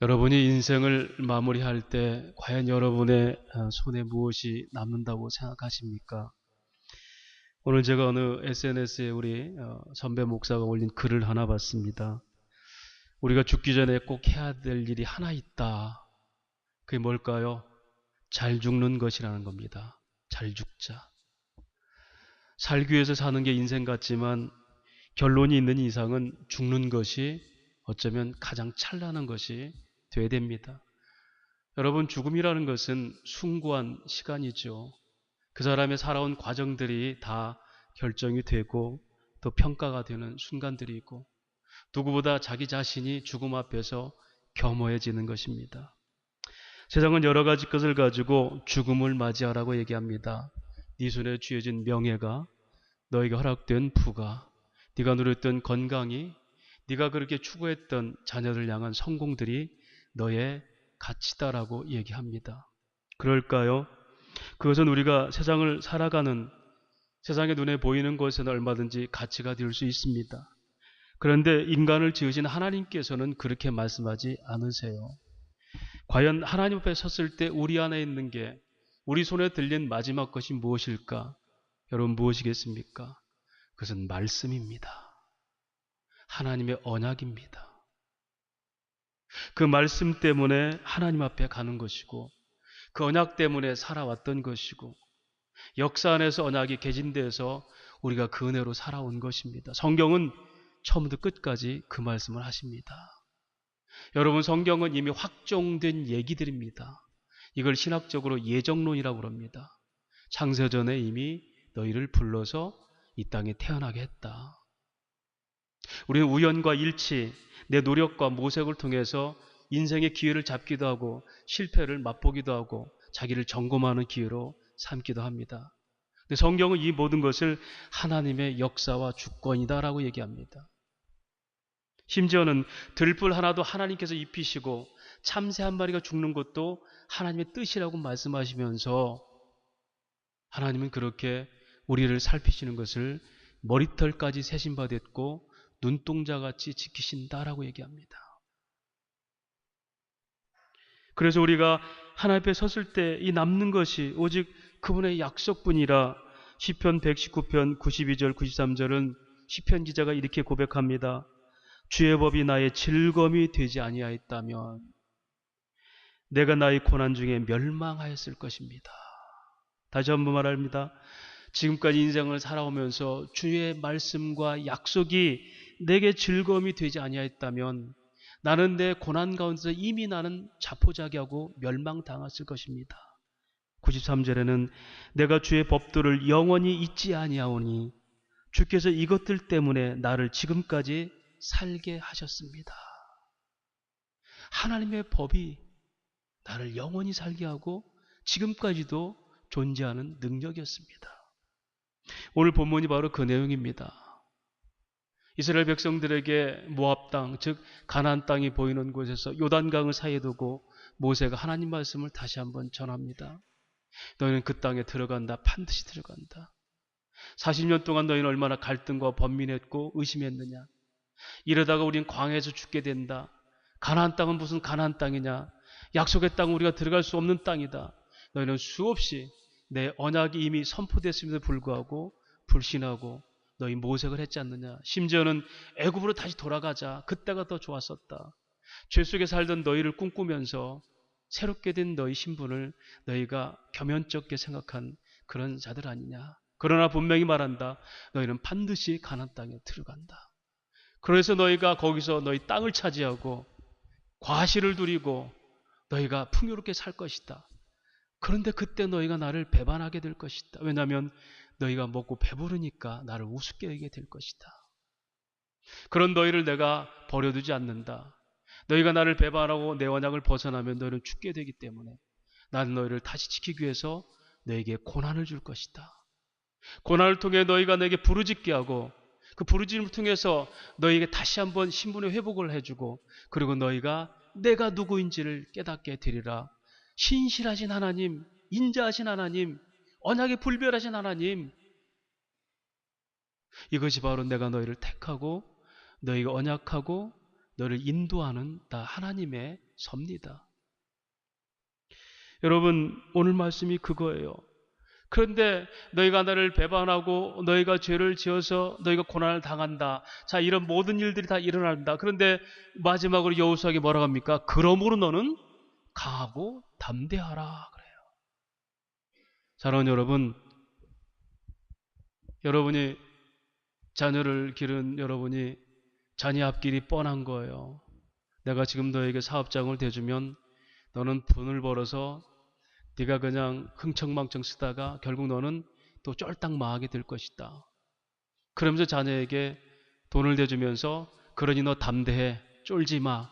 여러분이 인생을 마무리할 때 과연 여러분의 손에 무엇이 남는다고 생각하십니까? 오늘 제가 어느 SNS에 우리 선배 목사가 올린 글을 하나 봤습니다. 우리가 죽기 전에 꼭 해야 될 일이 하나 있다. 그게 뭘까요? 잘 죽는 것이라는 겁니다. 잘 죽자. 살기 위해서 사는 게 인생 같지만 결론이 있는 이상은 죽는 것이 어쩌면 가장 찬란한 것이 돼야 됩니다. 여러분, 죽음이라는 것은 숭고한 시간이죠. 그 사람의 살아온 과정들이 다 결정이 되고 또 평가가 되는 순간들이 있고 누구보다 자기 자신이 죽음 앞에서 겸허해지는 것입니다. 세상은 여러 가지 것을 가지고 죽음을 맞이하라고 얘기합니다. 네 손에 쥐어진 명예가, 너에게 허락된 부가, 네가 누렸던 건강이, 네가 그렇게 추구했던 자녀들 향한 성공들이 너의 가치다라고 얘기합니다. 그럴까요? 그것은 우리가 세상을 살아가는 세상의 눈에 보이는 것에는 얼마든지 가치가 될 수 있습니다. 그런데 인간을 지으신 하나님께서는 그렇게 말씀하지 않으세요. 과연 하나님 앞에 섰을 때 우리 안에 있는 게 우리 손에 들린 마지막 것이 무엇일까? 여러분, 무엇이겠습니까? 그것은 말씀입니다. 하나님의 언약입니다. 그 말씀 때문에 하나님 앞에 가는 것이고 그 언약 때문에 살아왔던 것이고 역사 안에서 언약이 개진돼서 우리가 그 은혜로 살아온 것입니다. 성경은 처음부터 끝까지 그 말씀을 하십니다. 여러분, 성경은 이미 확정된 얘기들입니다. 이걸 신학적으로 예정론이라고 그럽니다. 창세전에 이미 너희를 불러서 이 땅에 태어나게 했다. 우리는 우연과 일치, 내 노력과 모색을 통해서 인생의 기회를 잡기도 하고 실패를 맛보기도 하고 자기를 점검하는 기회로 삼기도 합니다. 근데 성경은 이 모든 것을 하나님의 역사와 주권이다라고 얘기합니다. 심지어는 들불 하나도 하나님께서 입히시고 참새 한 마리가 죽는 것도 하나님의 뜻이라고 말씀하시면서 하나님은 그렇게 우리를 살피시는 것을 머리털까지 세신 바 됐고 눈동자같이 지키신다라고 얘기합니다. 그래서 우리가 하나님 앞에 섰을 때 이 남는 것이 오직 그분의 약속뿐이라 시편 119편 92절 93절은 시편 기자가 이렇게 고백합니다. 주의 법이 나의 즐거움이 되지 아니하였다면 내가 나의 고난 중에 멸망하였을 것입니다. 다시 한번 말합니다. 지금까지 인생을 살아오면서 주의 말씀과 약속이 내게 즐거움이 되지 아니하였다면 나는 내 고난 가운데서 이미 나는 자포자기하고 멸망당했을 것입니다. 93절에는 내가 주의 법도를 영원히 잊지 아니하오니 주께서 이것들 때문에 나를 지금까지 살게 하셨습니다. 하나님의 법이 나를 영원히 살게 하고 지금까지도 존재하는 능력이었습니다. 오늘 본문이 바로 그 내용입니다. 이스라엘 백성들에게 모압 땅, 즉 가나안 땅이 보이는 곳에서 요단강을 사이에 두고 모세가 하나님 말씀을 다시 한번 전합니다. 너희는 그 땅에 들어간다. 반드시 들어간다. 40년 동안 너희는 얼마나 갈등과 번민했고 의심했느냐. 이러다가 우린 광야에서 죽게 된다. 가나안 땅은 무슨 가나안 땅이냐. 약속의 땅은 우리가 들어갈 수 없는 땅이다. 너희는 수없이 내 언약이 이미 선포됐음에도 불구하고 불신하고 너희 모색을 했지 않느냐. 심지어는 애굽으로 다시 돌아가자. 그때가 더 좋았었다. 죄 속에 살던 너희를 꿈꾸면서 새롭게 된 너희 신분을 너희가 겸연쩍게 생각한 그런 자들 아니냐. 그러나 분명히 말한다. 너희는 반드시 가나안 땅에 들어간다. 그래서 너희가 거기서 너희 땅을 차지하고 과실을 누리고 너희가 풍요롭게 살 것이다. 그런데 그때 너희가 나를 배반하게 될 것이다. 왜냐하면 너희가 먹고 배부르니까 나를 우습게 여기게 될 것이다. 그런 너희를 내가 버려두지 않는다. 너희가 나를 배반하고 내 언약을 벗어나면 너희는 죽게 되기 때문에 나는 너희를 다시 지키기 위해서 너에게 고난을 줄 것이다. 고난을 통해 너희가 내게 부르짖게 하고 그 부르짖음을 통해서 너희에게 다시 한번 신분의 회복을 해주고 그리고 너희가 내가 누구인지를 깨닫게 되리라. 신실하신 하나님, 인자하신 하나님, 언약에 불별하신 하나님, 이것이 바로 내가 너희를 택하고 너희가 언약하고 너를 인도하는 다 하나님의 섭니다. 여러분, 오늘 말씀이 그거예요. 그런데 너희가 나를 배반하고 너희가 죄를 지어서 너희가 고난을 당한다. 자, 이런 모든 일들이 다 일어난다. 그런데 마지막으로 여호수아에게 뭐라고 합니까? 그러므로 너는 강하고 담대하라 그래요. 사랑하는 여러분, 여러분이 자녀를 기른 여러분이 자녀 앞길이 뻔한 거예요. 내가 지금 너에게 사업장을 대주면 너는 돈을 벌어서 네가 그냥 흥청망청 쓰다가 결국 너는 또 쫄딱 망하게 될 것이다. 그러면서 자녀에게 돈을 대주면서 그러니 너 담대해, 쫄지 마.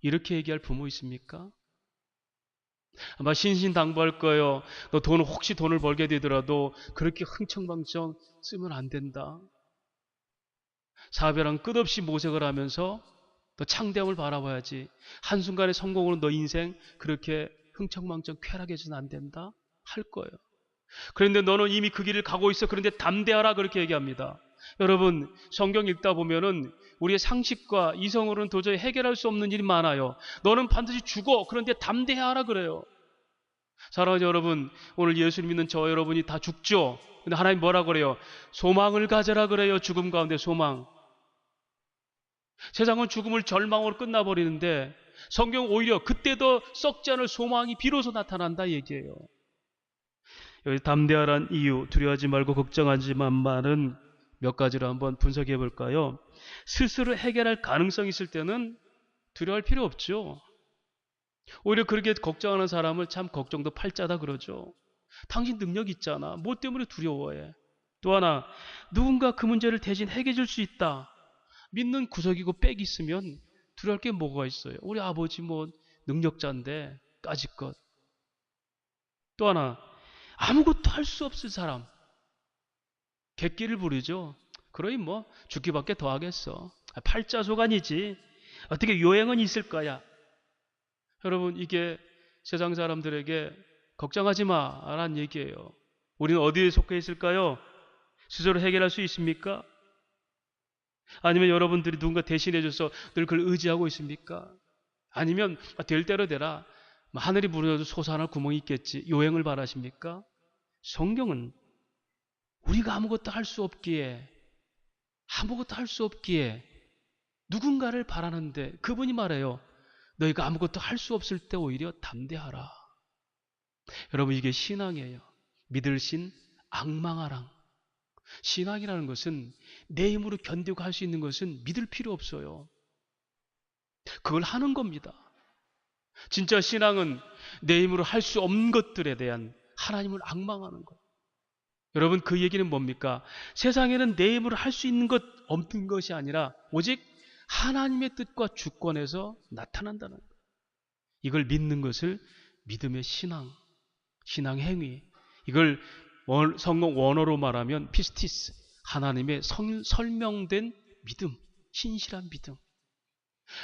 이렇게 얘기할 부모 있습니까? 아마 신신당부할 거예요. 너 돈 혹시 돈을 벌게 되더라도 그렇게 흥청망청 쓰면 안 된다. 사별한 끝없이 모색을 하면서 너 창대함을 바라봐야지. 한순간의 성공으로 너 인생 그렇게 흥청망청 쾌락해서는 안 된다. 할 거예요. 그런데 너는 이미 그 길을 가고 있어. 그런데 담대하라 그렇게 얘기합니다. 여러분, 성경 읽다 보면은 우리의 상식과 이성으로는 도저히 해결할 수 없는 일이 많아요. 너는 반드시 죽어. 그런데 담대하라 그래요. 사랑하는 여러분, 오늘 예수 믿는 저 여러분이 다 죽죠. 근데 하나님 뭐라 그래요? 소망을 가져라 그래요. 죽음 가운데 소망. 세상은 죽음을 절망으로 끝나버리는데 성경은 오히려 그때도 썩지 않을 소망이 비로소 나타난다 얘기예요. 여기 담대하란 이유, 두려워하지 말고 걱정하지 말은 몇 가지로 한번 분석해 볼까요? 스스로 해결할 가능성이 있을 때는 두려워할 필요 없죠. 오히려 그렇게 걱정하는 사람을 참 걱정도 팔자다 그러죠. 당신 능력 있잖아. 뭐 때문에 두려워해? 또 하나, 누군가 그 문제를 대신 해결해 줄 수 있다. 믿는 구석이고 빽이 있으면 두려울 게 뭐가 있어요? 우리 아버지 뭐 능력자인데 까짓것. 또 하나, 아무것도 할 수 없을 사람. 객기를 부리죠. 그러니 뭐 죽기밖에 더 하겠어. 팔자소간이지. 어떻게 요행은 있을 거야. 여러분, 이게 세상 사람들에게 걱정하지 마라는 얘기예요. 우리는 어디에 속해 있을까요? 스스로 해결할 수 있습니까? 아니면 여러분들이 누군가 대신해줘서 늘 그걸 의지하고 있습니까? 아니면 될 대로 되라. 하늘이 무너져도 솟아날 구멍이 있겠지. 요행을 바라십니까? 성경은 우리가 아무것도 할 수 없기에 누군가를 바라는데 그분이 말해요. 너희가 아무것도 할 수 없을 때 오히려 담대하라. 여러분, 이게 신앙이에요. 믿을 신, 앙망하랑. 신앙이라는 것은 내 힘으로 견디고 할 수 있는 것은 믿을 필요 없어요. 그걸 하는 겁니다. 진짜 신앙은 내 힘으로 할 수 없는 것들에 대한 하나님을 앙망하는 거예요. 여러분, 그 얘기는 뭡니까? 세상에는 내 힘으로 할 수 있는 것 없는 것이 아니라 오직 하나님의 뜻과 주권에서 나타난다는 거예요. 이걸 믿는 것을 믿음의 신앙, 신앙 행위. 이걸 성경 원어로 말하면 피스티스, 하나님의 설명된 믿음, 신실한 믿음.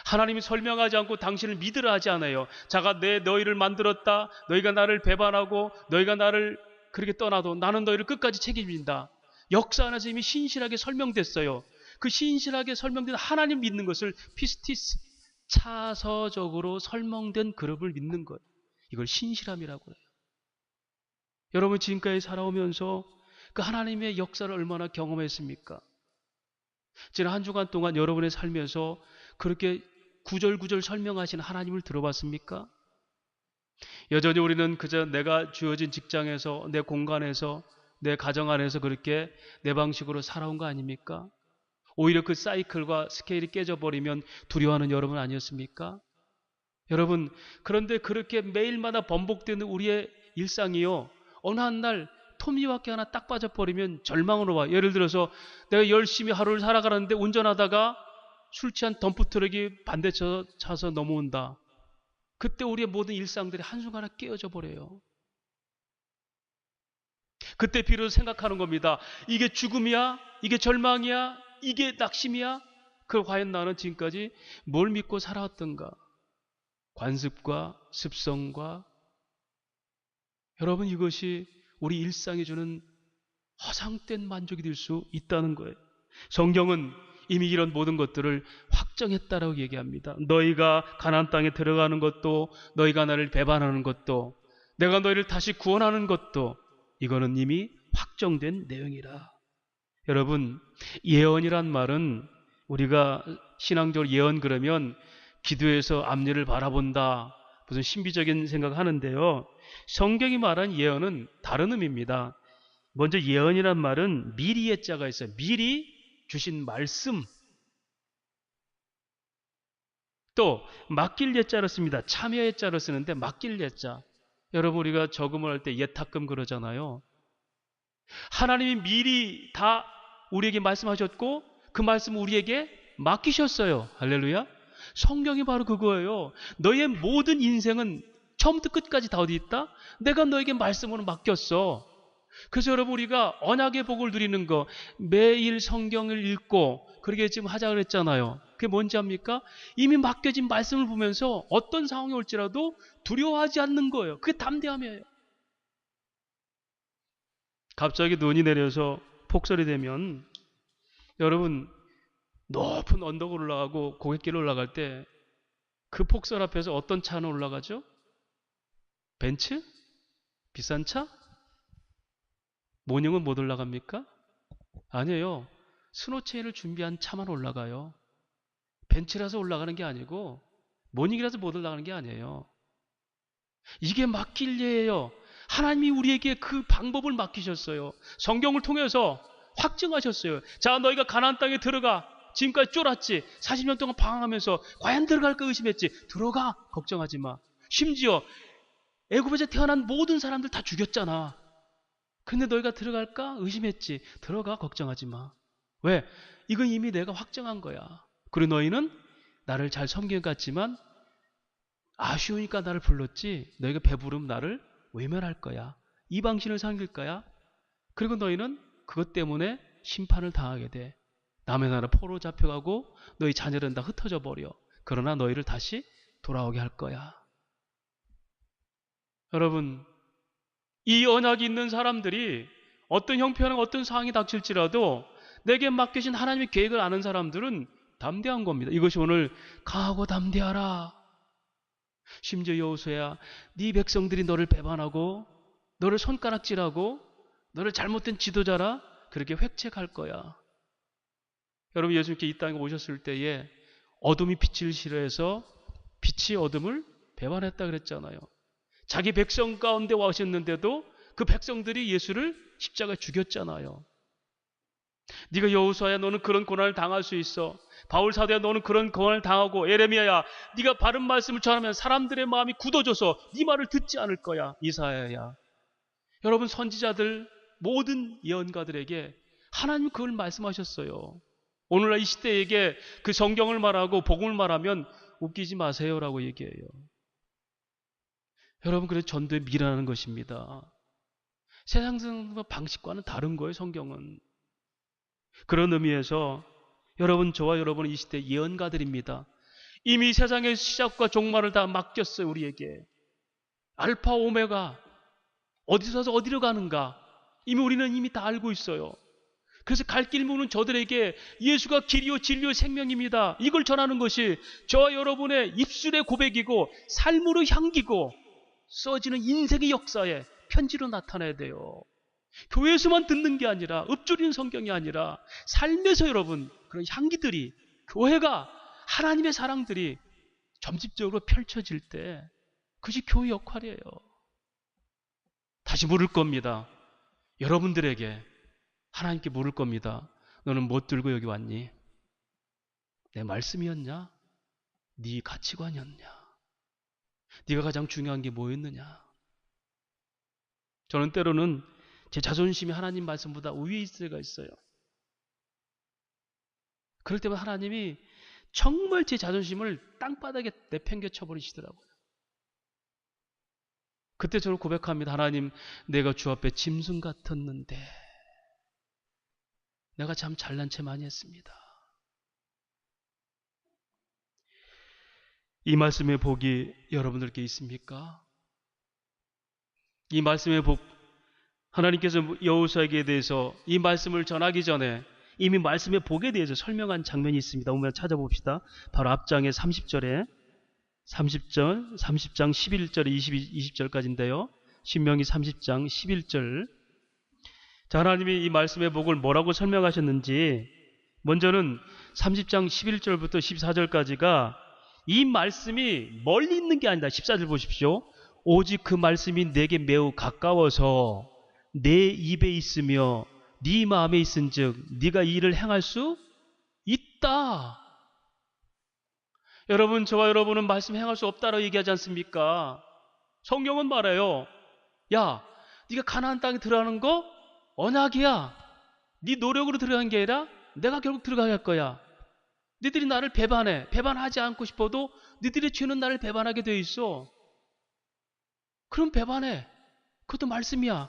하나님이 설명하지 않고 당신을 믿으라 하지 않아요. 자가 너희를 만들었다. 너희가 나를 배반하고 너희가 나를 그렇게 떠나도 나는 너희를 끝까지 책임진다. 역사 안에서 이미 신실하게 설명됐어요. 그 신실하게 설명된 하나님 믿는 것을 피스티스, 차서적으로 설명된 그룹을 믿는 것. 이걸 신실함이라고 해요. 여러분, 지금까지 살아오면서 그 하나님의 역사를 얼마나 경험했습니까? 지난 한 주간 동안 여러분의 살면서 그렇게 구절구절 설명하신 하나님을 들어봤습니까? 여전히 우리는 그저 내가 주어진 직장에서, 내 공간에서, 내 가정 안에서 그렇게 내 방식으로 살아온 거 아닙니까? 오히려 그 사이클과 스케일이 깨져버리면 두려워하는 여러분 아니었습니까? 여러분, 그런데 그렇게 매일마다 반복되는 우리의 일상이요, 어느 한 날 톱니바퀴 하나 딱 빠져버리면 절망으로 와. 예를 들어서 내가 열심히 하루를 살아가는데 운전하다가 술 취한 덤프트럭이 반대쳐 차서 넘어온다. 그때 우리의 모든 일상들이 한순간에 깨어져 버려요. 그때 비로소 생각하는 겁니다. 이게 죽음이야? 이게 절망이야? 이게 낙심이야? 그걸 과연 나는 지금까지 뭘 믿고 살아왔던가? 관습과 습성과. 여러분, 이것이 우리 일상에 주는 허상된 만족이 될 수 있다는 거예요. 성경은 이미 이런 모든 것들을 확정했다라고 얘기합니다. 너희가 가나안 땅에 들어가는 것도, 너희가 나를 배반하는 것도, 내가 너희를 다시 구원하는 것도, 이거는 이미 확정된 내용이라. 여러분, 예언이란 말은 우리가 신앙적으로 예언 그러면 기도해서 앞니를 바라본다, 무슨 신비적인 생각을 하는데요. 성경이 말한 예언은 다른 의미입니다. 먼저 예언이란 말은 미리의 자가 있어요. 미리 주신 말씀. 또 맡길 예자를 씁니다. 참여의 자를 쓰는데 맡길 예자. 여러분, 우리가 저금을 할 때 예탁금 그러잖아요. 하나님이 미리 다 우리에게 말씀하셨고 그 말씀을 우리에게 맡기셨어요. 할렐루야. 성경이 바로 그거예요. 너의 모든 인생은 처음부터 끝까지 다 어디 있다? 내가 너에게 말씀으로 맡겼어. 그래서 여러분, 우리가 언약의 복을 누리는 거, 매일 성경을 읽고 그렇게 지금 하자 그랬잖아요. 그게 뭔지 압니까? 이미 맡겨진 말씀을 보면서 어떤 상황이 올지라도 두려워하지 않는 거예요. 그게 담대함이에요. 갑자기 눈이 내려서 폭설이 되면 여러분, 높은 언덕을 올라가고 고갯길을 올라갈 때 그 폭설 앞에서 어떤 차는 올라가죠? 벤츠? 비싼 차? 모닝은 못 올라갑니까? 아니에요. 스노체인을 준비한 차만 올라가요. 벤츠라서 올라가는 게 아니고 모닝이라서 못 올라가는 게 아니에요. 이게 맡길 예예요. 하나님이 우리에게 그 방법을 맡기셨어요. 성경을 통해서 확증하셨어요. 자, 너희가 가나안 땅에 들어가. 지금까지 쫄았지. 40년 동안 방황하면서 과연 들어갈까 의심했지. 들어가. 걱정하지 마. 심지어 애굽에서 태어난 모든 사람들 다 죽였잖아. 근데 너희가 들어갈까 의심했지. 들어가. 걱정하지 마. 왜? 이건 이미 내가 확정한 거야. 그리고 너희는 나를 잘 섬긴 것 같지만 아쉬우니까 나를 불렀지. 너희가 배부르면 나를 외면할 거야. 이방신을 섬길 거야. 그리고 너희는 그것 때문에 심판을 당하게 돼. 남의 나라 포로 잡혀가고 너희 자녀는 다 흩어져 버려. 그러나 너희를 다시 돌아오게 할 거야. 여러분, 이 언약이 있는 사람들이 어떤 형편과 어떤 상황이 닥칠지라도 내게 맡겨진 하나님의 계획을 아는 사람들은 담대한 겁니다. 이것이 오늘 강하고 담대하라. 심지어 여호수아야, 네 백성들이 너를 배반하고 너를 손가락질하고 너를 잘못된 지도자라 그렇게 획책할 거야. 여러분, 예수님께 이 땅에 오셨을 때에 어둠이 빛을 싫어해서 빛이 어둠을 배반했다 그랬잖아요. 자기 백성 가운데 와셨는데도 그 백성들이 예수를 십자가에 죽였잖아요. 네가 여호수아야, 너는 그런 고난을 당할 수 있어. 바울 사도야, 너는 그런 고난을 당하고, 에레미야야, 네가 바른 말씀을 전하면 사람들의 마음이 굳어져서 네 말을 듣지 않을 거야. 이사야야. 여러분, 선지자들 모든 예언가들에게 하나님 그걸 말씀하셨어요. 오늘날 이 시대에게 그 성경을 말하고 복음을 말하면 웃기지 마세요라고 얘기해요. 여러분, 그래서 전도에 미라는 것입니다. 세상 방식과는 다른 거예요, 성경은. 그런 의미에서 여러분, 저와 여러분은 이 시대 예언가들입니다. 이미 세상의 시작과 종말을 다 맡겼어요, 우리에게. 알파 오메가, 어디서 어디로 가는가, 우리는 이미 다 알고 있어요. 그래서 갈 길 모르는 저들에게 예수가 길이요 진리요 생명입니다. 이걸 전하는 것이 저와 여러분의 입술의 고백이고 삶으로 향기고 써지는 인생의 역사에 편지로 나타나야 돼요. 교회에서만 듣는 게 아니라, 읊조리는 성경이 아니라 삶에서 여러분 그런 향기들이, 교회가, 하나님의 사랑들이 점집적으로 펼쳐질 때 그것이 교회 역할이에요. 다시 물을 겁니다. 여러분들에게 하나님께 물을 겁니다. 너는 뭐 들고 여기 왔니? 내 말씀이었냐? 네 가치관이었냐? 네가 가장 중요한 게 뭐였느냐? 저는 때로는 제 자존심이 하나님 말씀보다 위에 있을 때가 있어요. 그럴 때마다 하나님이 정말 제 자존심을 땅바닥에 내팽겨 쳐버리시더라고요. 그때 저는 고백합니다. 하나님, 내가 주 앞에 짐승 같았는데 내가 참 잘난 채 많이 했습니다. 이 말씀의 복이 여러분들께 있습니까? 이 말씀의 복, 하나님께서 여호수아에게 대해서 이 말씀을 전하기 전에 이미 말씀의 복에 대해서 설명한 장면이 있습니다. 오늘 찾아봅시다. 바로 앞장의 30절에 30장 11절에 20절까지인데요. 신명기 30장 11절. 자, 하나님이 이 말씀의 복을 뭐라고 설명하셨는지 먼저는 30장 11절부터 14절까지가 이 말씀이 멀리 있는 게 아니다. 14절 보십시오. 오직 그 말씀이 내게 매우 가까워서 내 입에 있으며 네 마음에 있은즉 네가 이 일을 행할 수 있다. 여러분, 저와 여러분은 말씀 행할 수 없다라고 얘기하지 않습니까? 성경은 말해요. 야, 네가 가나안 땅에 들어가는 거 언약이야. 네 노력으로 들어간 게 아니라 내가 결국 들어가게 할 거야. 너희들이 나를 배반해. 배반하지 않고 싶어도 너희들의 죄는 나를 배반하게 돼 있어. 그럼 배반해. 그것도 말씀이야.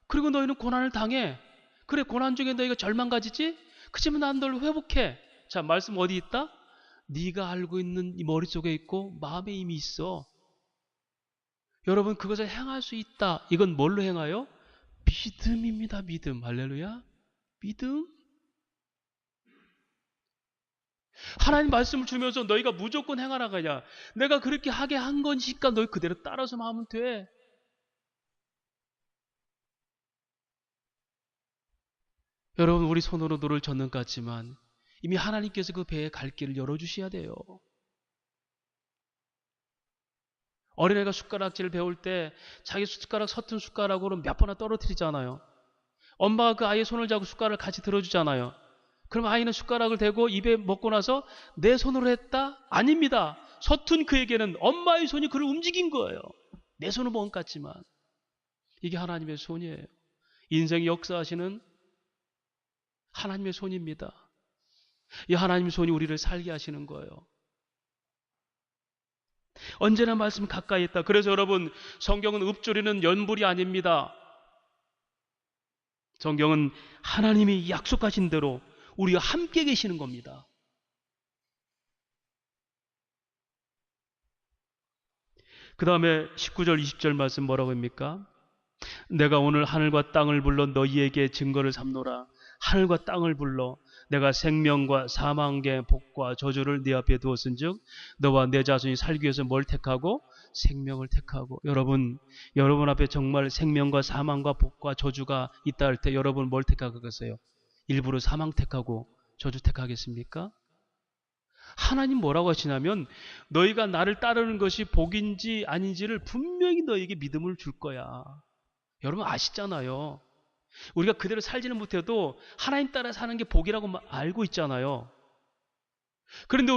그리고 너희는 고난을 당해. 그래, 고난 중에 너희가 절망 가지지? 그치만 난 널 회복해. 자, 말씀 어디 있다? 네가 알고 있는 이 머릿속에 있고 마음에 이미 있어. 여러분, 그것을 행할 수 있다. 이건 뭘로 행하여? 믿음입니다. 믿음. 할렐루야. 믿음. 하나님 말씀을 주면서 너희가 무조건 행하라 가냐. 내가 그렇게 하게 한 거니까 너희 그대로 따라서만 하면 돼. 여러분, 우리 손으로 노를 젓는 것 같지만 이미 하나님께서 그 배에 갈 길을 열어주셔야 돼요. 어린애가 숟가락질을 배울 때 자기 숟가락 서툰 숟가락으로 몇 번이나 떨어뜨리잖아요. 엄마가 그 아이의 손을 잡고 숟가락을 같이 들어주잖아요. 그럼 아이는 숟가락을 대고 입에 먹고 나서 내 손으로 했다? 아닙니다. 서툰 그에게는 엄마의 손이 그를 움직인 거예요. 내 손은 먹은 것 같지만 이게 하나님의 손이에요. 인생의 역사하시는 하나님의 손입니다. 이 하나님의 손이 우리를 살게 하시는 거예요. 언제나 말씀 가까이 있다. 그래서 여러분, 성경은 읊조리는 연불이 아닙니다. 성경은 하나님이 약속하신 대로 우리가 함께 계시는 겁니다. 그 다음에 19절 20절 말씀 뭐라고 합니까? 내가 오늘 하늘과 땅을 불러 너희에게 증거를 삼노라. 하늘과 땅을 불러 내가 생명과 사망의 복과 저주를 네 앞에 두었은즉 너와 내 자손이 살기 위해서 뭘 택하고? 생명을 택하고. 여러분 앞에 정말 생명과 사망과 복과 저주가 있다 할 때 여러분 뭘 택하겠어요? 일부러 사망 택하고 저주 택하겠습니까? 하나님 뭐라고 하시냐면 너희가 나를 따르는 것이 복인지 아닌지를 분명히 너희에게 믿음을 줄 거야. 여러분 아시잖아요. 우리가 그대로 살지는 못해도 하나님 따라 사는 게 복이라고 알고 있잖아요. 그런데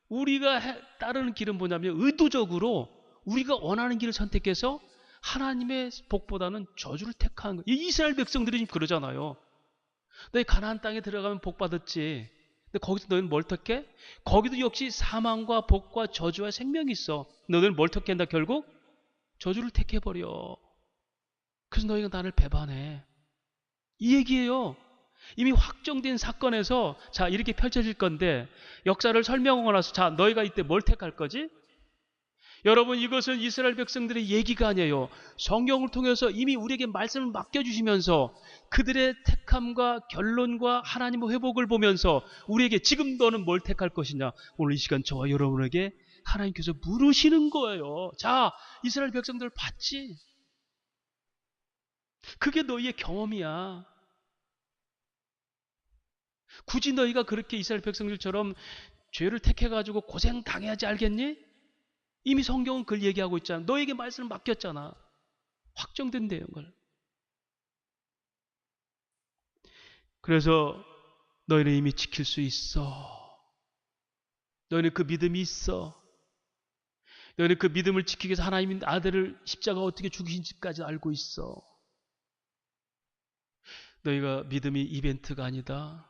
우리가 따르는 길은 뭐냐면 의도적으로 우리가 원하는 길을 선택해서 하나님의 복보다는 저주를 택하는 거예요. 이스라엘 백성들이 지금 그러잖아요. 너희 가나안 땅에 들어가면 복 받았지. 근데 거기서 너희는 뭘 택해? 거기도 역시 사망과 복과 저주와 생명이 있어. 너희는 뭘 택한다? 결국 저주를 택해버려. 그래서 너희가 나를 배반해. 이 얘기예요. 이미 확정된 사건에서 자 이렇게 펼쳐질 건데 역사를 설명하고 나서 자 너희가 이때 뭘 택할 거지? 여러분 이것은 이스라엘 백성들의 얘기가 아니에요. 성경을 통해서 이미 우리에게 말씀을 맡겨주시면서 그들의 택함과 결론과 하나님의 회복을 보면서 우리에게 지금 너는 뭘 택할 것이냐. 오늘 이 시간 저와 여러분에게 하나님께서 물으시는 거예요. 자 이스라엘 백성들 봤지? 그게 너희의 경험이야. 굳이 너희가 그렇게 이스라엘 백성들처럼 죄를 택해가지고 고생 당해야지 알겠니? 이미 성경은 그걸 얘기하고 있잖아. 너에게 말씀을 맡겼잖아. 확정된 내용을. 그래서 너희는 이미 지킬 수 있어. 너희는 그 믿음이 있어. 너희는 그 믿음을 지키기 위해서 하나님의 아들을 십자가 어떻게 죽이신지까지 알고 있어. 너희가 믿음이 이벤트가 아니다.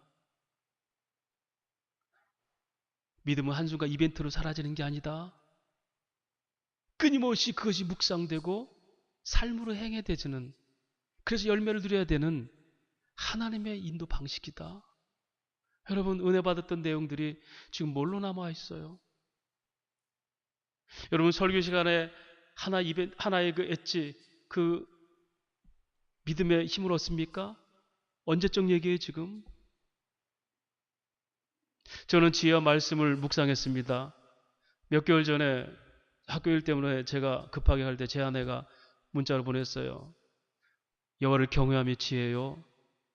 믿음은 한순간 이벤트로 사라지는 게 아니다. 끊임없이 그것이 묵상되고 삶으로 행해되지는 그래서 열매를 누려야 되는 하나님의 인도 방식이다. 여러분 은혜 받았던 내용들이 지금 뭘로 남아 있어요? 여러분 설교 시간에 하나의 그 엣지 그 믿음의 힘을 얻습니까? 언제적 얘기예요 지금? 저는 지혜와 말씀을 묵상했습니다. 몇 개월 전에 학교 일 때문에 제가 급하게 할 때 제 아내가 문자를 보냈어요. 여호와를 경외함이 지혜요,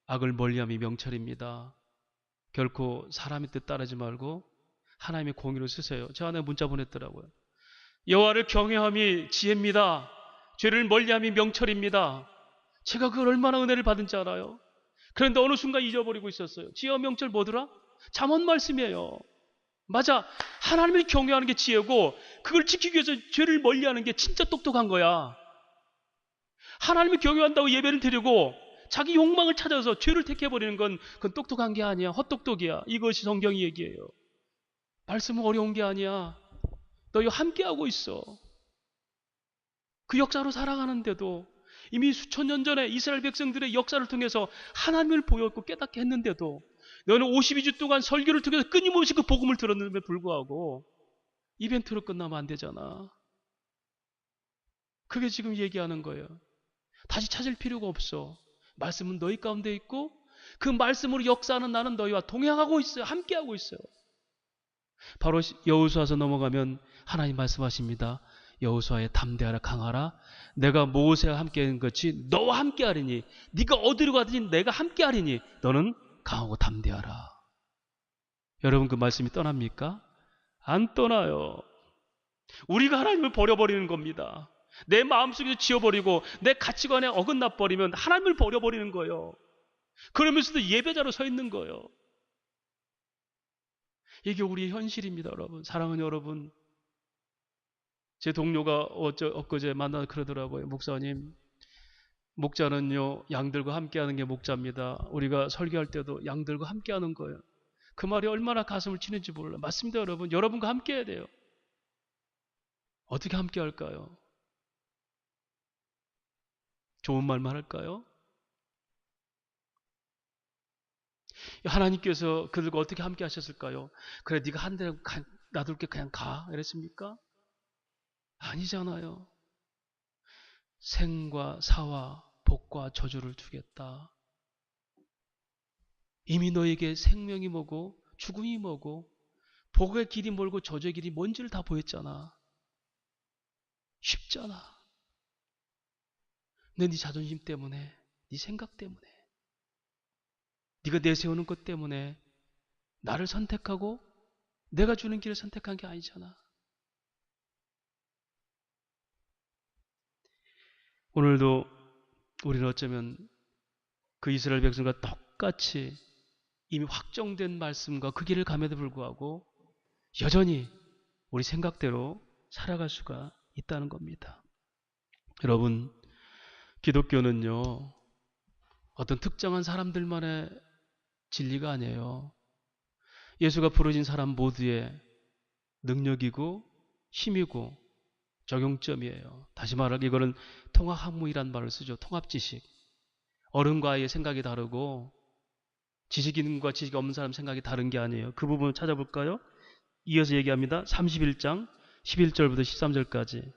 악을 멀리함이 명철입니다. 결코 사람의 뜻 따르지 말고 하나님의 공의를 쓰세요. 제 아내가 문자 보냈더라고요. 여호와를 경외함이 지혜입니다. 죄를 멀리함이 명철입니다. 제가 그걸 얼마나 은혜를 받은지 알아요? 그런데 어느 순간 잊어버리고 있었어요. 지혜와 명철 뭐더라? 잠언 말씀이에요. 맞아. 하나님을 경외하는 게 지혜고, 그걸 지키기 위해서 죄를 멀리하는 게 진짜 똑똑한 거야. 하나님을 경외한다고 예배를 드리고 자기 욕망을 찾아서 죄를 택해버리는 건 그건 똑똑한 게 아니야. 헛똑똑이야. 이것이 성경이 얘기해요. 말씀은 어려운 게 아니야. 너희 함께하고 있어. 그 역사로 살아가는데도, 이미 수천 년 전에 이스라엘 백성들의 역사를 통해서 하나님을 보였고 깨닫게 했는데도, 너는 52주 동안 설교를 통해서 끊임없이 그 복음을 들었는데 불구하고 이벤트로 끝나면 안 되잖아. 그게 지금 얘기하는 거예요. 다시 찾을 필요가 없어. 말씀은 너희 가운데 있고 그 말씀으로 역사하는 나는 너희와 동행하고 있어요. 함께하고 있어요. 바로 여호수아서 넘어가면 하나님 말씀하십니다. 여호수아에 담대하라, 강하라. 내가 모세와 함께하는 것이 너와 함께하리니, 네가 어디로 가든지 내가 함께하리니 너는 강하고 담대하라. 여러분, 그 말씀이 떠납니까? 안 떠나요. 우리가 하나님을 버려버리는 겁니다. 내 마음속에서 지워버리고 내 가치관에 어긋나 버리면 하나님을 버려버리는 거예요. 그러면서도 예배자로 서 있는 거예요. 이게 우리의 현실입니다, 여러분. 사랑하는 여러분, 제 동료가 엊그제 만나서 그러더라고요. 목사님, 목자는요 양들과 함께하는 게 목자입니다. 우리가 설교할 때도 양들과 함께하는 거예요. 그 말이 얼마나 가슴을 치는지 몰라요. 맞습니다, 여러분. 여러분과 함께해야 돼요. 어떻게 함께할까요? 좋은 말만 할까요? 하나님께서 그들과 어떻게 함께 하셨을까요? 그래, 네가 한 대로 놔둘게, 그냥 가, 이랬습니까? 아니잖아요. 생과 사와 복과 저주를 주겠다. 이미 너에게 생명이 뭐고 죽음이 뭐고 복의 길이 멀고 저주의 길이 뭔지를 다 보였잖아. 쉽잖아. 근데 네 자존심 때문에, 네 생각 때문에, 네가 내세우는 것 때문에 나를 선택하고 내가 주는 길을 선택한 게 아니잖아. 오늘도 우리는 어쩌면 그 이스라엘 백성과 똑같이 이미 확정된 말씀과 그 길을 감에도 불구하고 여전히 우리 생각대로 살아갈 수가 있다는 겁니다. 여러분, 기독교는요 어떤 특정한 사람들만의 진리가 아니에요. 예수가 부르신 사람 모두의 능력이고 힘이고 적용점이에요. 다시 말하면 이거는 통합학문이란 말을 쓰죠. 통합지식. 어른과 아이의 생각이 다르고 지식인과 지식이 없는 사람 생각이 다른 게 아니에요. 그 부분을 찾아볼까요? 이어서 얘기합니다. 31장 11절부터 13절까지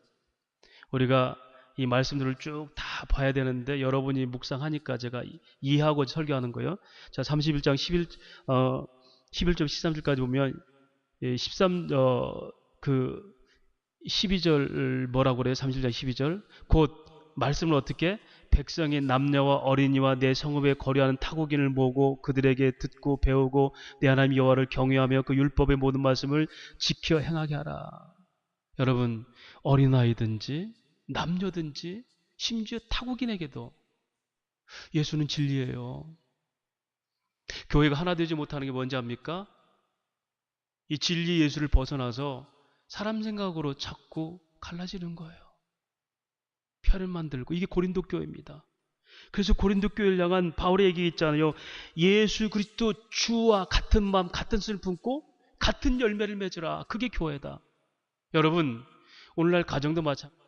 우리가 이 말씀들을 쭉 다 봐야 되는데 여러분이 묵상하니까 제가 이해하고 설교하는 거예요. 자, 31장 11절 13절까지 보면 12절 뭐라고 그래요? 31장 12절. 곧 말씀을 어떻게? 백성이 남녀와 어린이와 내 성읍에 거류하는 타국인을 모으고 그들에게 듣고 배우고 내 하나님 여호와를 경외하며 그 율법의 모든 말씀을 지켜 행하게 하라. 여러분, 어린아이든지 남녀든지 심지어 타국인에게도 예수는 진리예요. 교회가 하나 되지 못하는 게 뭔지 압니까? 이 진리 예수를 벗어나서 사람 생각으로 자꾸 갈라지는 거예요. 편을 만들고. 이게 고린도 교회입니다. 그래서 고린도 교회를 향한 바울의 얘기 있잖아요. 예수 그리스도 주와 같은 마음 같은 뜻을 품고 같은 열매를 맺으라. 그게 교회다. 여러분, 오늘날 가정도 마찬가지입니다.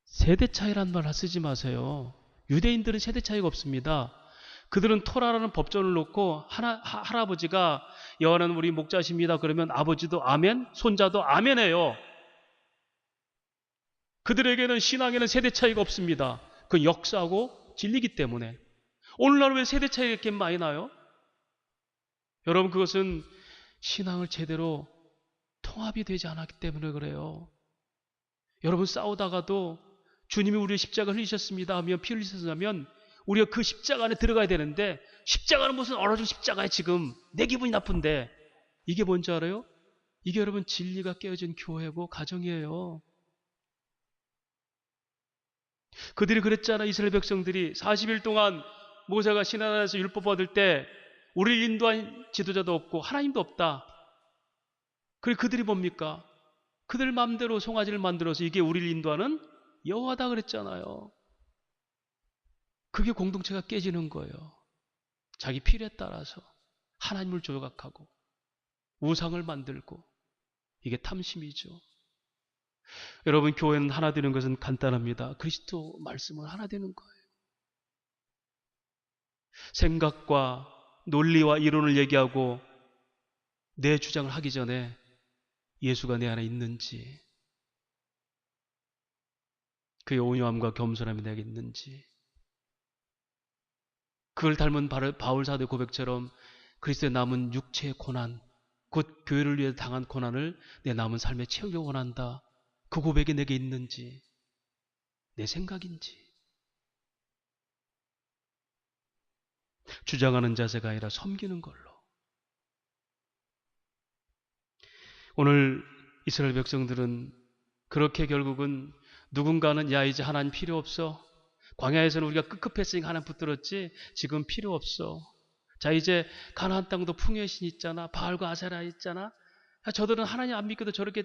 세대 차이란 말 쓰지 마세요. 유대인들은 세대 차이가 없습니다. 그들은 토라라는 법전을 놓고 할아버지가 여호와는 우리 목자십니다. 그러면 아버지도 아멘, 손자도 아멘해요. 그들에게는 신앙에는 세대 차이가 없습니다. 그건 역사하고 진리기 때문에. 오늘날 왜 세대 차이가 이렇게 많이 나요? 여러분, 그것은 신앙을 제대로 통합이 되지 않았기 때문에 그래요. 여러분, 싸우다가도 주님이 우리의 십자가를 흘리셨습니다 하면, 피 흘리셨다면 우리가 그 십자가 안에 들어가야 되는데, 십자가는 무슨 얼어진 십자가에 지금 내 기분이 나쁜데, 이게 뭔지 알아요? 이게 여러분 진리가 깨어진 교회고 가정이에요. 그들이 그랬잖아. 이스라엘 백성들이 40일 동안 모세가 시내산에서 율법 받을 때 우리를 인도한 지도자도 없고 하나님도 없다. 그리고 그들이 뭡니까? 그들 마음대로 송아지를 만들어서 이게 우리를 인도하는 여호와다 그랬잖아요. 그게 공동체가 깨지는 거예요. 자기 필요에 따라서 하나님을 조각하고 우상을 만들고, 이게 탐심이죠. 여러분, 교회는 하나 되는 것은 간단합니다. 그리스도 말씀을 하나 되는 거예요. 생각과 논리와 이론을 얘기하고 내 주장을 하기 전에 예수가 내 안에 있는지, 그의 온유함과 겸손함이 내게 있는지, 그걸 닮은 바울 사도의 고백처럼 그리스도의 남은 육체의 고난, 곧 교회를 위해 당한 고난을 내 남은 삶에 채우려고 원한다. 그 고백이 내게 있는지, 내 생각인지. 주장하는 자세가 아니라 섬기는 걸로. 오늘 이스라엘 백성들은 그렇게 결국은 누군가는 야, 이제 하나님 필요 없어. 광야에서는 우리가 급급했으니까 하나님 붙들었지 지금 필요 없어. 자, 이제 가나안 땅도 풍요의 신 있잖아. 바알과 아세라 있잖아. 저들은 하나님 안 믿고도 저렇게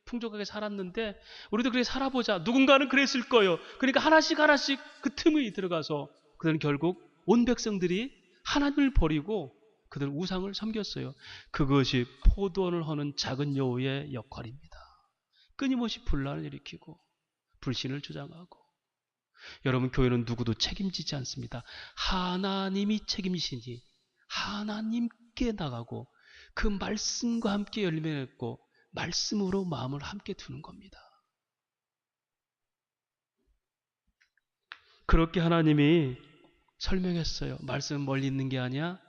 풍족하게 살았는데 우리도 그렇게 살아보자. 누군가는 그랬을 거예요. 그러니까 하나씩 하나씩 그 틈에 들어가서 그들은 결국 온 백성들이 하나님을 버리고 그들 우상을 섬겼어요. 그것이 포도원을 허는 작은 여우의 역할입니다. 끊임없이 분란을 일으키고 불신을 주장하고. 여러분, 교회는 누구도 책임지지 않습니다. 하나님이 책임지니 하나님께 나가고 그 말씀과 함께 열매 맺고 말씀으로 마음을 함께 두는 겁니다. 그렇게 하나님이 설명했어요. 말씀은 멀리 있는 게 아니야.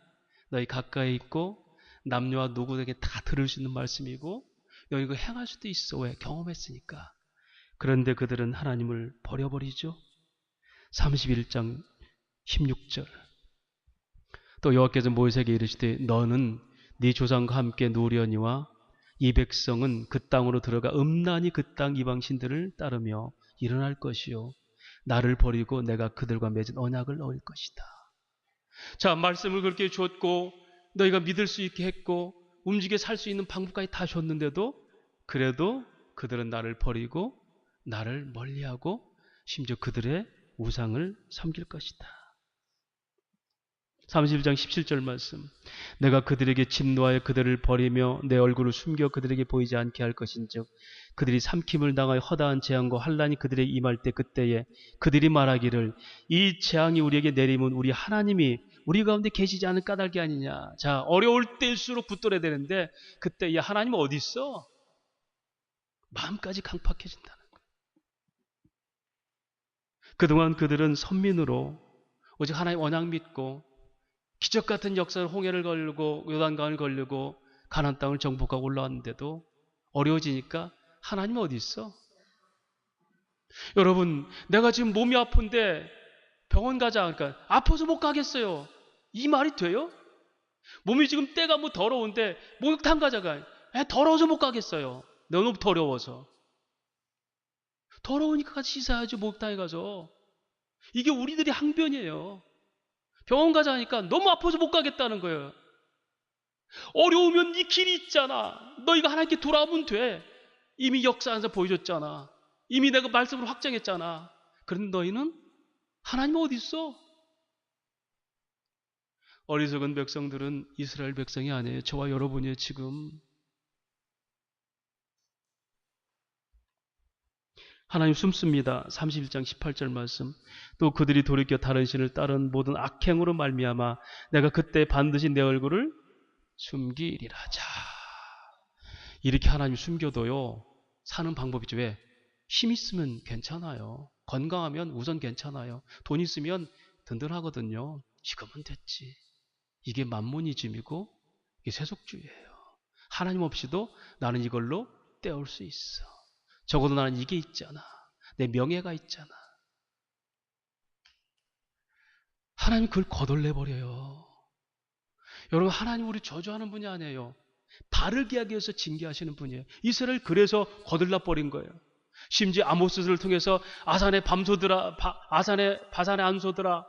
너희 가까이 있고 남녀와 노고에게 다 들을 수 있는 말씀이고 너희 이거 행할 수도 있어. 왜? 경험했으니까. 그런데 그들은 하나님을 버려버리죠. 31장 16절. 또 여호와께서 모세에게 이르시되 너는 네 조상과 함께 누우려니와 이 백성은 그 땅으로 들어가 음란히 그 땅 이방 신들을 따르며 일어날 것이요 나를 버리고 내가 그들과 맺은 언약을 어길 것이다. 자, 말씀을 그렇게 줬고 너희가 믿을 수 있게 했고 움직여 살 수 있는 방법까지 다 줬는데도 그래도 그들은 나를 버리고 나를 멀리하고 심지어 그들의 우상을 섬길 것이다. 31장 17절 말씀. 내가 그들에게 진노하여 그들을 버리며 내 얼굴을 숨겨 그들에게 보이지 않게 할 것인즉 그들이 삼킴을 당하여 허다한 재앙과 환난이 그들에게 임할 때 그때에 그들이 말하기를 이 재앙이 우리에게 내리면 우리 하나님이 우리 가운데 계시지 않은 까닭이 아니냐. 자, 어려울 때일수록 붙들어야 되는데 그때 야, 하나님 어디 있어? 마음까지 강팍해진다는 거예요. 그동안 그들은 선민으로 오직 하나님 언약 믿고 기적 같은 역사를 홍해를 걸고 요단강을 걸고 가나안 땅을 정복하고 올라왔는데도 어려워지니까 하나님 어디 있어? 여러분, 내가 지금 몸이 아픈데 병원 가자. 그러니까 아파서 못 가겠어요. 이 말이 돼요? 몸이 지금 때가 뭐 더러운데 목욕탕 가자가 더러워서 못 가겠어요. 너무 더러워서. 더러우니까 같이 씻어야죠. 목욕탕에 가서. 이게 우리들이 항변이에요. 병원 가자니까 너무 아파서 못 가겠다는 거예요. 어려우면 이 길이 있잖아. 너희가 하나님께 돌아오면 돼. 이미 역사 안에서 보여줬잖아. 이미 내가 말씀으로 확정했잖아. 그런데 너희는 하나님 어디 있어? 어리석은 백성들은 이스라엘 백성이 아니에요. 저와 여러분이에요. 지금 하나님 숨습니다. 31장 18절 말씀. 또 그들이 돌이켜 다른 신을 따른 모든 악행으로 말미암아 내가 그때 반드시 내 얼굴을 숨기리라. 자, 이렇게 하나님 숨겨도요 사는 방법이죠. 왜? 힘 있으면 괜찮아요. 건강하면 우선 괜찮아요. 돈 있으면 든든하거든요. 지금은 됐지. 이게 만모니즘이고 이게 세속주의예요. 하나님 없이도 나는 이걸로 때울 수 있어. 적어도 나는 이게 있잖아. 내 명예가 있잖아. 하나님 그걸 거덜내버려요. 여러분, 하나님 우리 저주하는 분이 아니에요. 바르게 하기 위해서 징계하시는 분이에요. 이스라엘 그래서 거들나 버린 거예요. 심지어 아모스를 통해서 아산의 밤소들아, 바산의 안소들아.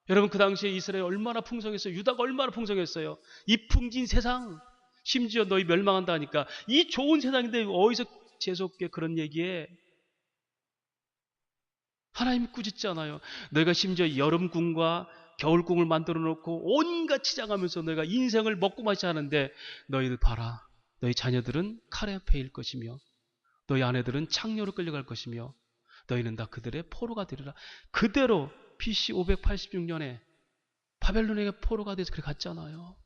여러분, 그 당시에 이스라엘 얼마나 풍성했어요. 유다가 얼마나 풍성했어요. 이 풍진 세상, 심지어 너희 멸망한다 하니까 이 좋은 세상인데 어디서 재수없게 그런 얘기에. 하나님이 꾸짖잖아요. 너희가 심지어 여름궁과 겨울궁을 만들어 놓고 온갖 치장하면서 너희가 인생을 먹고 마시 하는데, 너희들 봐라. 너희 자녀들은 칼에 패일 것이며 너희 아내들은 창녀로 끌려갈 것이며 너희는 다 그들의 포로가 되리라. 그대로 BC 586년에 바벨론에게 포로가 돼서 그렇게 갔잖아요.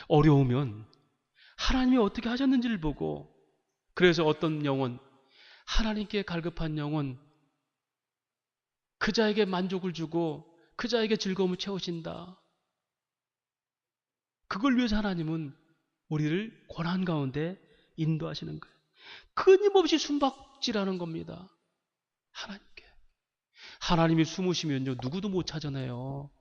어려우면 하나님이 어떻게 하셨는지를 보고, 그래서 어떤 영혼, 하나님께 갈급한 영혼, 그 자에게 만족을 주고 그 자에게 즐거움을 채우신다. 그걸 위해서 하나님은 우리를 고난 가운데 인도하시는 거예요. 끊임없이 숨박질하는 겁니다. 하나님께. 하나님이 숨으시면요, 누구도 못 찾아내요.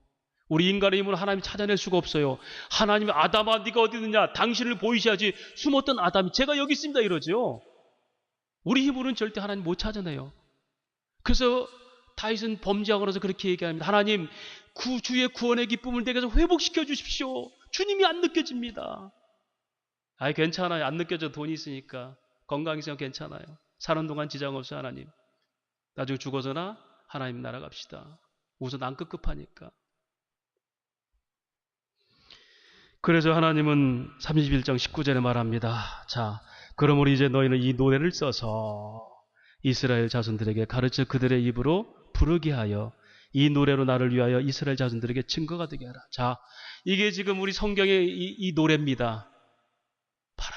우리 인간의 힘으로 하나님 찾아낼 수가 없어요. 하나님이 아담아 네가 어디 있느냐, 당신을 보이셔야지. 숨었던 아담이 제가 여기 있습니다 이러죠. 우리 힘으로는 절대 하나님 못 찾아내요. 그래서 다윗은 범죄하고 나서 그렇게 얘기합니다. 하나님, 주의 구원의 기쁨을 내게서 회복시켜 주십시오. 주님이 안 느껴집니다. 아이, 괜찮아요. 안 느껴져. 돈이 있으니까. 건강이 있으면 괜찮아요. 사는 동안 지장 없어요. 하나님, 나중에 죽어서나 하나님 나라 갑시다. 우선 안 급급하니까. 그래서 하나님은 31장 19절에 말합니다. 자, 그러므로 이제 너희는 이 노래를 써서 이스라엘 자손들에게 가르쳐 그들의 입으로 부르게 하여 이 노래로 나를 위하여 이스라엘 자손들에게 증거가 되게 하라. 자, 이게 지금 우리 성경의 이 노래입니다. 봐라,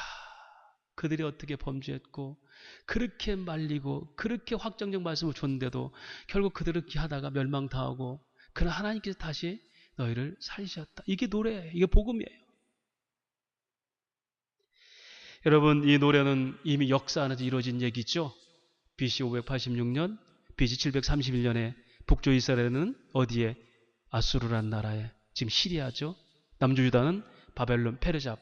그들이 어떻게 범죄했고 그렇게 말리고 그렇게 확정적 말씀을 줬는데도 결국 그들은 하다가 멸망당하고, 그러나 하나님께서 다시 너희를 살리셨다. 이게 노래예요. 이게 복음이에요. 여러분, 이 노래는 이미 역사 안에서 이루어진 얘기죠. BC 586년, BC 731년에 북조 이스라엘은 어디에? 아수르란 나라에, 지금 시리아죠. 남주 유다는 바벨론, 페르시아,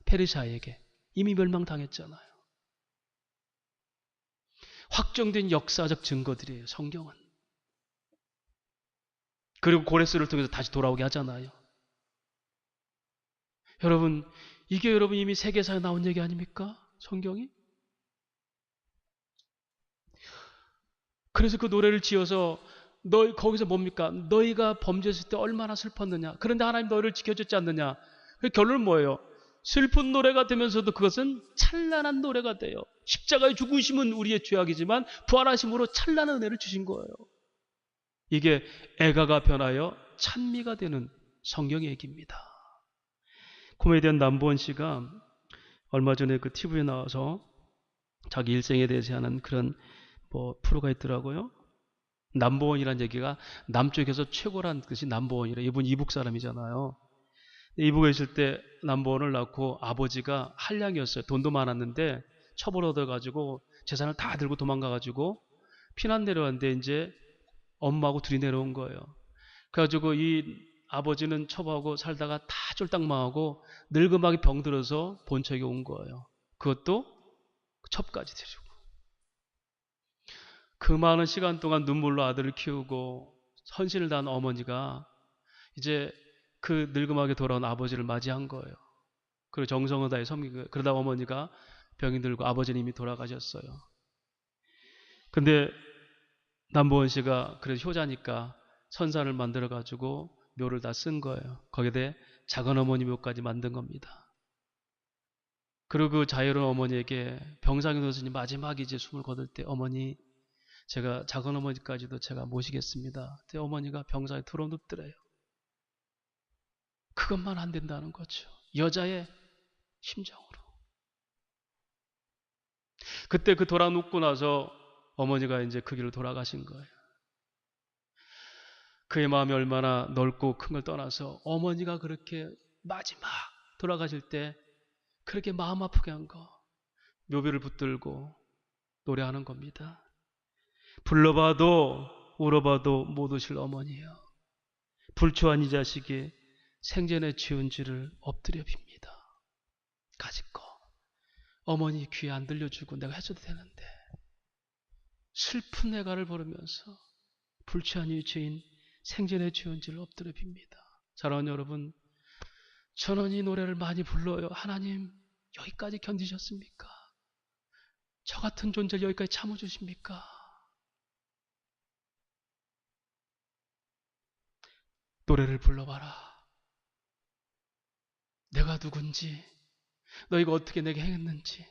페르시아에게 이미 멸망당했잖아요. 확정된 역사적 증거들이에요, 성경은. 그리고 고레스를 통해서 다시 돌아오게 하잖아요. 여러분, 이게 여러분 이미 세계사에 나온 얘기 아닙니까? 성경이? 그래서 그 노래를 지어서 거기서 뭡니까? 너희가 범죄했을 때 얼마나 슬펐느냐. 그런데 하나님 너희를 지켜줬지 않느냐. 결론은 뭐예요? 슬픈 노래가 되면서도 그것은 찬란한 노래가 돼요. 십자가의 죽으심은 우리의 죄악이지만 부활하심으로 찬란한 은혜를 주신 거예요. 이게 애가가 변하여 찬미가 되는 성경의 얘기입니다. 코미디언 남보원 씨가 얼마 전에 그 TV에 나와서 자기 일생에 대해서 하는 그런 프로가 있더라고요. 남보원이라는 얘기가 남쪽에서 최고란 뜻이 남보원이라. 이분 이북 사람이잖아요. 이북에 있을 때 남보원을 낳고 아버지가 한량이었어요. 돈도 많았는데 첩을 얻어가지고 재산을 다 들고 도망가가지고 피난 내려왔는데 이제 엄마하고 둘이 내려온 거예요. 그래가지고 이 아버지는 첩하고 살다가 다 쫄딱 망하고 늙음하게 병들어서 본척에 온 거예요. 그것도 첩까지 데리고. 그 많은 시간 동안 눈물로 아들을 키우고 헌신을 다한 어머니가 이제 그 늙음하게 돌아온 아버지를 맞이한 거예요. 그리고 정성을 다해 섬기고, 그러다 어머니가 병이 들고 아버지는 이미 돌아가셨어요. 근데 남보원 씨가 그래도 효자니까 선산을 만들어가지고 묘를 다 쓴 거예요. 거기에 작은 어머니 묘까지 만든 겁니다. 그리고 그 자유로운 어머니에게 병상에 누워서 마지막 이제 숨을 거둘 때, 어머니, 제가 작은 어머니까지도 제가 모시겠습니다. 그때 어머니가 병상에 들어눕더래요. 그것만 안 된다는 거죠. 여자의 심정으로. 그때 그 돌아눕고 나서 어머니가 이제 그 길로 돌아가신 거예요. 그의 마음이 얼마나 넓고 큰 걸 떠나서 어머니가 그렇게 마지막 돌아가실 때 그렇게 마음 아프게 한 거, 묘비를 붙들고 노래하는 겁니다. 불러봐도 울어봐도 못 오실 어머니여, 불초한 이 자식이 생전에 지은 죄를 엎드려 빕니다. 가질 거 어머니 귀에 안 들려주고 내가 해줘도 되는데, 슬픈 애가를 부르면서 불취한 이 죄인 생전에 지은 죄를 엎드려 빕니다. 사랑하는 여러분, 저는 이 노래를 많이 불러요. 하나님, 여기까지 견디셨습니까? 저 같은 존재를 여기까지 참아주십니까? 노래를 불러봐라. 내가 누군지, 너희가 어떻게 내게 행했는지,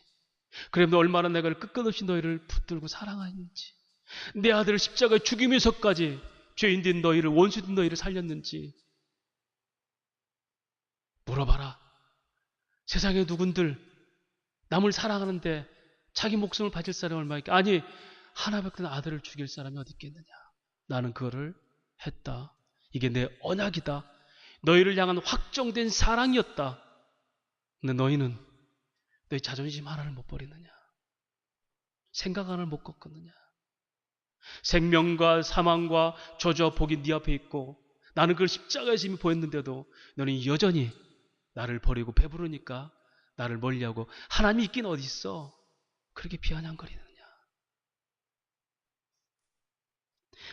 그럼 얼마나 내가 끝끝없이 너희를 붙들고 사랑하는지, 내 아들을 십자가에 죽이면서까지 죄인된 너희를, 원수된 너희를 살렸는지 물어봐라. 세상에 누군들 남을 사랑하는데 자기 목숨을 바칠 사람이 얼마 있겠? 아니, 하나밖에 아들을 죽일 사람이 어디 있겠느냐. 나는 그거를 했다. 이게 내 언약이다. 너희를 향한 확정된 사랑이었다. 근데 너희는 너희 자존심 하나를 못 버리느냐, 생각 하나를 못 꺾었느냐. 생명과 사망과 저주와 복이 네 앞에 있고 나는 그걸 십자가에서 이미 보였는데도 너는 여전히 나를 버리고 배부르니까 나를 멀리하고 하나님이 있긴 어디 있어? 그렇게 비아냥거리느냐.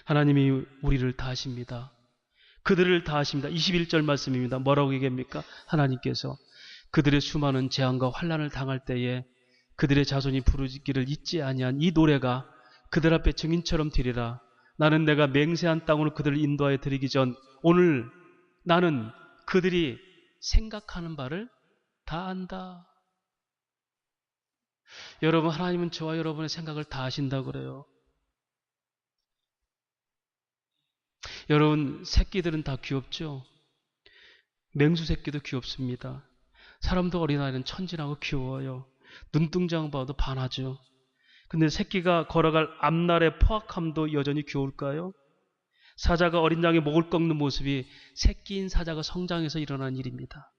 하나님이 우리를 다 아십니다. 그들을 다 아십니다. 21절 말씀입니다. 뭐라고 얘기합니까? 하나님께서 그들의 수많은 재앙과 환난을 당할 때에 그들의 자손이 부르기를 잊지 아니한 이 노래가 그들 앞에 증인처럼 되리라. 나는 내가 맹세한 땅으로 그들을 인도하여 드리기 전 오늘 나는 그들이 생각하는 바를 다 안다. 여러분, 하나님은 저와 여러분의 생각을 다 아신다고 그래요. 여러분, 새끼들은 다 귀엽죠? 맹수 새끼도 귀엽습니다. 사람도 어린아이는 천진하고 귀여워요. 눈동자만 봐도 반하죠. 근데 새끼가 걸어갈 앞날의 포악함도 여전히 귀여울까요? 사자가 어린 양의 목을 꺾는 모습이 새끼인 사자가 성장해서 일어나는 일입니다.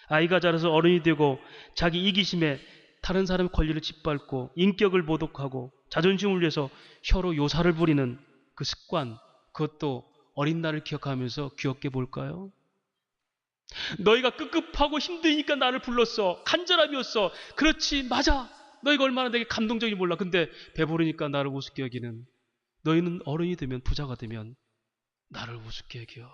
아이가 자라서 어른이 되고 자기 이기심에 다른 사람의 권리를 짓밟고 인격을 모독하고 자존심을 위해서 혀로 요사를 부리는 그 습관, 그것도 어린 날을 기억하면서 귀엽게 볼까요? 너희가 급급하고 힘드니까 나를 불렀어. 간절함이었어. 그렇지, 맞아. 너희가 얼마나 내게 감동적인지 몰라. 근데 배부르니까 나를 우습게 여기는, 너희는 어른이 되면, 부자가 되면 나를 우습게 여겨.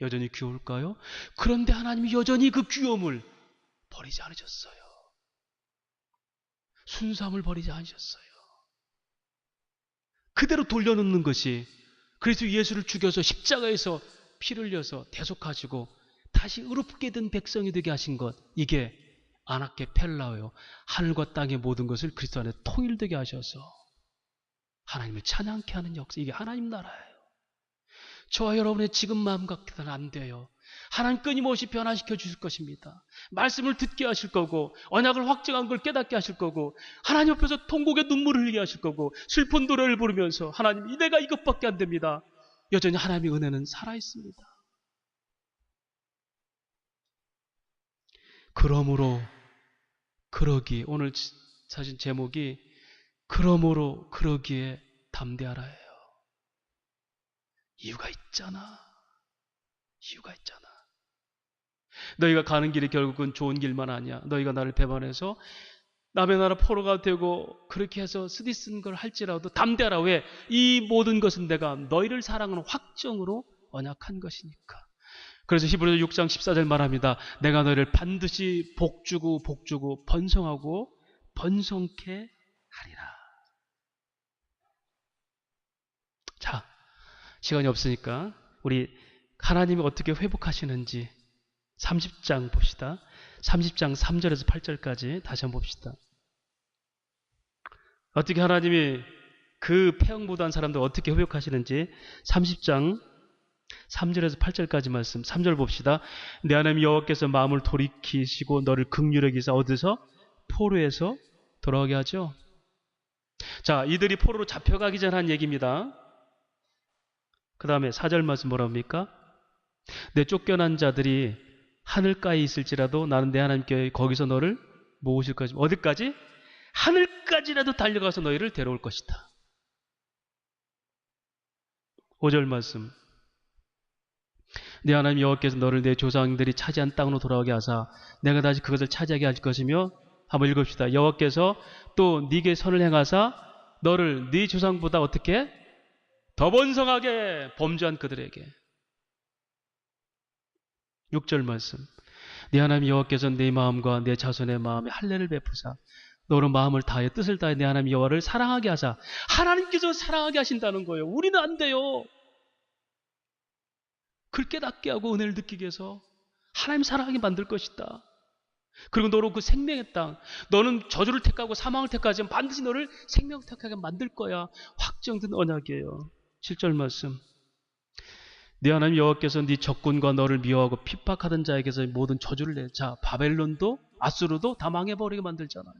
여전히 귀여울까요? 그런데 하나님이 여전히 그 귀여움을 버리지 않으셨어요. 순수함을 버리지 않으셨어요. 그대로 돌려놓는 것이, 그래서 예수를 죽여서 십자가에서 피를 흘려서 대속하시고 다시 의롭게 된 백성이 되게 하신 것, 이게 아나케 펠라예요. 하늘과 땅의 모든 것을 그리스도 안에 통일되게 하셔서 하나님을 찬양케 하는 역사, 이게 하나님 나라예요. 저와 여러분의 지금 마음 같아서는 안 돼요. 하나님 끊임없이 변화시켜 주실 것입니다. 말씀을 듣게 하실 거고, 언약을 확증한 걸 깨닫게 하실 거고, 하나님 옆에서 통곡의 눈물을 흘리게 하실 거고, 슬픈 노래를 부르면서 하나님, 내가 이것밖에 안 됩니다. 여전히 하나님의 은혜는 살아있습니다. 그러므로 그러기, 오늘 사실 제목이 그러므로 그러기에 담대하라예요. 이유가 있잖아. 이유가 있잖아. 너희가 가는 길이 결국은 좋은 길만 아니야. 너희가 나를 배반해서 남의 나라 포로가 되고 그렇게 해서 쓰디쓴 걸 할지라도 담대하라. 왜? 이 모든 것은 내가 너희를 사랑하는 확정으로 언약한 것이니까. 그래서 히브리서 6장 14절 말합니다. 내가 너희를 반드시 복주고 번성하고 번성케 하리라. 자, 시간이 없으니까 우리 하나님이 어떻게 회복하시는지 30장 봅시다. 30장 3절에서 8절까지 다시 한번 봅시다. 어떻게 하나님이 그 폐역무도한 사람들 어떻게 회복하시는지 30장 3절에서 8절까지 말씀. 3절 봅시다. 내 하나님 여호와께서 마음을 돌이키시고 너를 긍휼히 여기사 어디서? 포로에서 돌아오게 하죠. 자, 이들이 포로로 잡혀가기 전 한 얘기입니다. 그 다음에 4절 말씀 뭐라 합니까? 내 쫓겨난 자들이 하늘가에 있을지라도 나는 내 하나님께 거기서 너를 모으실 것이며 어디까지? 하늘까지라도 달려가서 너희를 데려올 것이다. 5절 말씀. 내 하나님 여호와께서 너를 내 조상들이 차지한 땅으로 돌아오게 하사 내가 다시 그것을 차지하게 할 것이며 한번 읽읍시다. 여호와께서 또 네게 선을 행하사 너를 네 조상보다 어떻게? 더 번성하게 범죄한 그들에게. 6절 말씀. 네 하나님 여호와께서 네 마음과 내 자손의 마음에 할례를 베푸사 너로 마음을 다하여 뜻을 다해 내 하나님 여호와를 사랑하게 하사. 하나님께서 사랑하게 하신다는 거예요. 우리는 안 돼요. 그걸 깨닫게 하고 은혜를 느끼게 해서 하나님 사랑하게 만들 것이다. 그리고 너로 그 생명의 땅, 너는 저주를 택하고 사망을 택하지만 반드시 너를 생명을 택하게 만들 거야. 확정된 언약이에요. 7절 말씀. 네 하나님 여호와께서 네 적군과 너를 미워하고 핍박하던 자에게서 모든 저주를 내. 자, 바벨론도 아수르도 다 망해버리게 만들잖아요.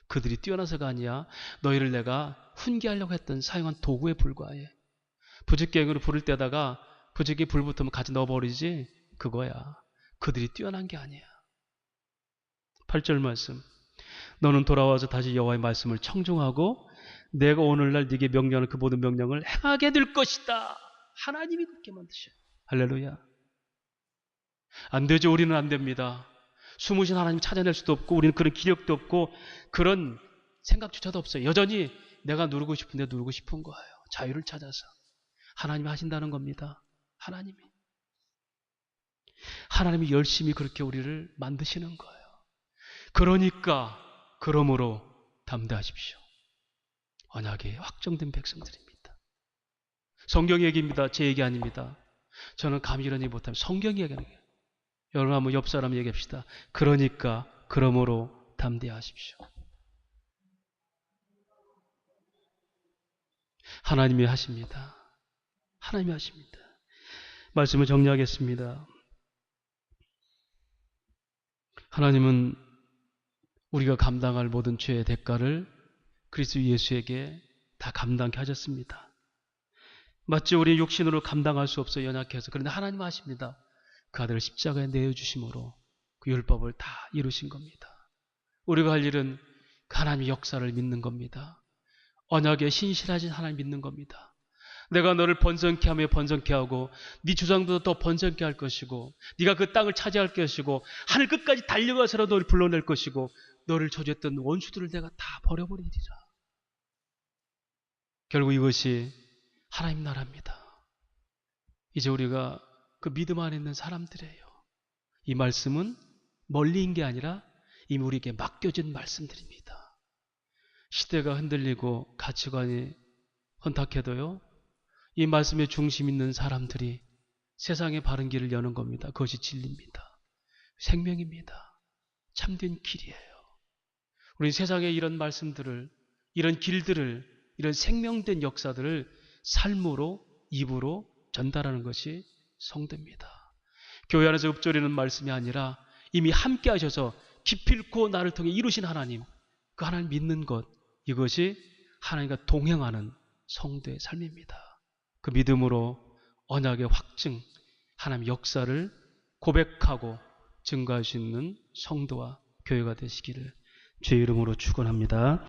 그들이 뛰어나서가 아니야. 너희를 내가 훈계하려고 했던 사용한 도구에 불과해. 부직갱으로 불을 떼다가 부직이 불 붙으면 같이 넣어버리지. 그거야. 그들이 뛰어난 게 아니야. 8절 말씀. 너는 돌아와서 다시 여호와의 말씀을 청종하고 내가 오늘날 네게 명령하는 그 모든 명령을 행하게 될 것이다. 하나님이 그렇게 만드셔요. 할렐루야. 안 되죠. 우리는 안 됩니다. 숨으신 하나님 찾아낼 수도 없고 우리는 그런 기력도 없고 그런 생각조차도 없어요. 여전히 내가 누르고 싶은데 누르고 싶은 거예요. 자유를 찾아서. 하나님이 하신다는 겁니다. 하나님이 열심히 그렇게 우리를 만드시는 거예요. 그러니까 그러므로 담대하십시오. 언약에 확정된 백성들입니다. 성경 얘기입니다. 제 얘기 아닙니다. 저는 감히 이런 얘기 못하면 성경이 얘기하는 거예요. 여러분 한번 옆 사람 얘기합시다. 그러니까 그러므로 담대하십시오. 하나님이 하십니다. 하나님이 하십니다. 말씀을 정리하겠습니다. 하나님은 우리가 감당할 모든 죄의 대가를 그리스도 예수에게 다 감당케 하셨습니다. 마치 우리 육신으로 감당할 수 없어 연약해서. 그런데 하나님 하십니다. 그 아들을 십자가에 내어주심으로 그 율법을 다 이루신 겁니다. 우리가 할 일은 하나님의 역사를 믿는 겁니다. 언약에 신실하신 하나님 믿는 겁니다. 내가 너를 번성케 하며 번성케 하고 네 조상보다 더 번성케 할 것이고 네가 그 땅을 차지할 것이고 하늘 끝까지 달려가서라도 너를 불러낼 것이고 너를 저주했던 원수들을 내가 다 버려버리리라. 결국 이것이 하나님 나라입니다. 이제 우리가 그 믿음 안에 있는 사람들이에요. 이 말씀은 멀리인 게 아니라 이미 우리에게 맡겨진 말씀들입니다. 시대가 흔들리고 가치관이 혼탁해도요. 이 말씀에 중심 있는 사람들이 세상의 바른 길을 여는 겁니다. 그것이 진리입니다. 생명입니다. 참된 길이에요. 우리 세상에 이런 말씀들을, 이런 길들을, 이런 생명된 역사들을 삶으로, 입으로 전달하는 것이 성도입니다. 교회 안에서 읊조리는 말씀이 아니라 이미 함께 하셔서 기필코 나를 통해 이루신 하나님, 그 하나님 믿는 것, 이것이 하나님과 동행하는 성도의 삶입니다. 그 믿음으로 언약의 확증, 하나님의 역사를 고백하고 증거할 수 있는 성도와 교회가 되시기를 주의 이름으로 축원합니다.